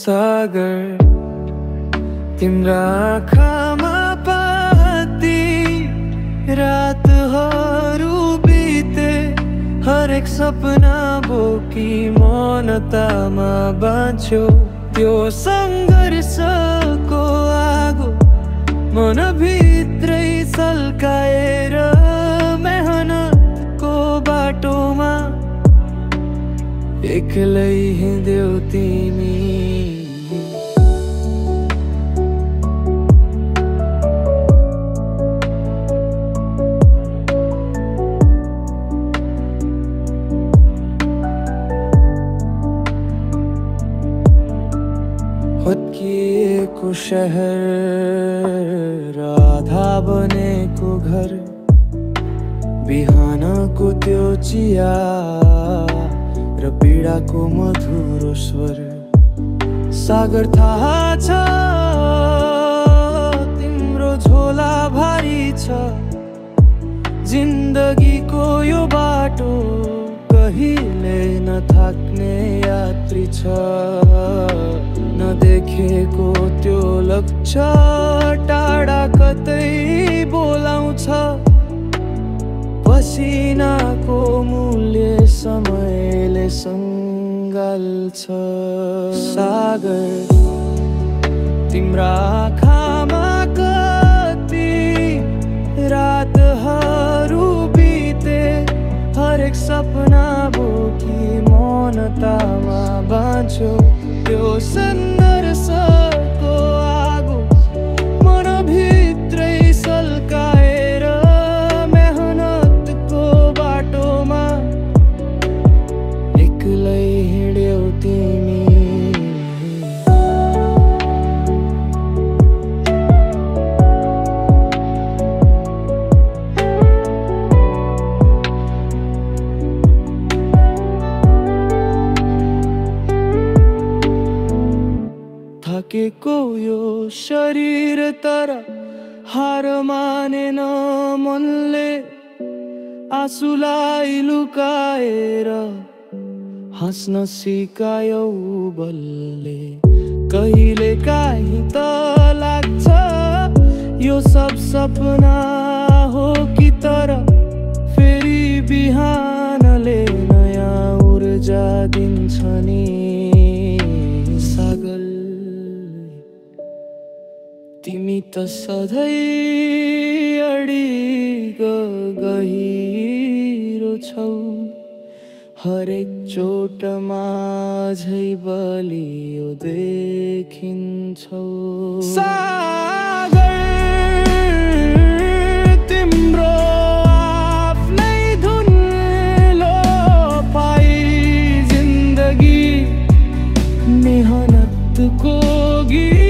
सागर तिम्रा आँखामा पाती रातहरू बिते हरेक सपना बोकी मौनतामा बाँच्यो त्यो सङ्घर्षको आगो मनभित्रै सल्काएर मेहनतको बाटोमा एक्लै हिँड्यौ तिमी भत्किएको शहर आधा बनेको घर बिहानको त्यो चिया र पीडाको मधुरो स्वर सागर थाहा छ तिम्रो झोला भारी छ जिन्दगीको यो बाटो कहिले नथाक्ने यात्री छ नदेखेको त्यो लक्ष्य टाढा कतै बोलाउँछ पसिनाको मूल्य समयले सँगाल्छ सागर तिम्रा आँखामा कति रातहरू बिते हरेक सपना बोकी मौनतामा बाँच्यो त्यो सङ्घर्षको आगो मनभित्रै सल्काएर मेहनतको बाटोमा एक्लै हिँड्यौ तिमी थकेको यो शरीर तर हार मानेन मनले आँसुलाई लुकाएर हाँस्न सिकायौ बलले कहिले काहीँ त लाग्छ यो सब सपना हो कि तर फेरि बिहानले नयाँ ऊर्जा दिन्छ नि सागर तिमी त सधैँ अडिग गहिरो छौ हरेक चोटमा झै बलियो देखिन्छौ सागर तिम्रो आफ्नै धुलो पाई जिन्दगी मेहनतको गीत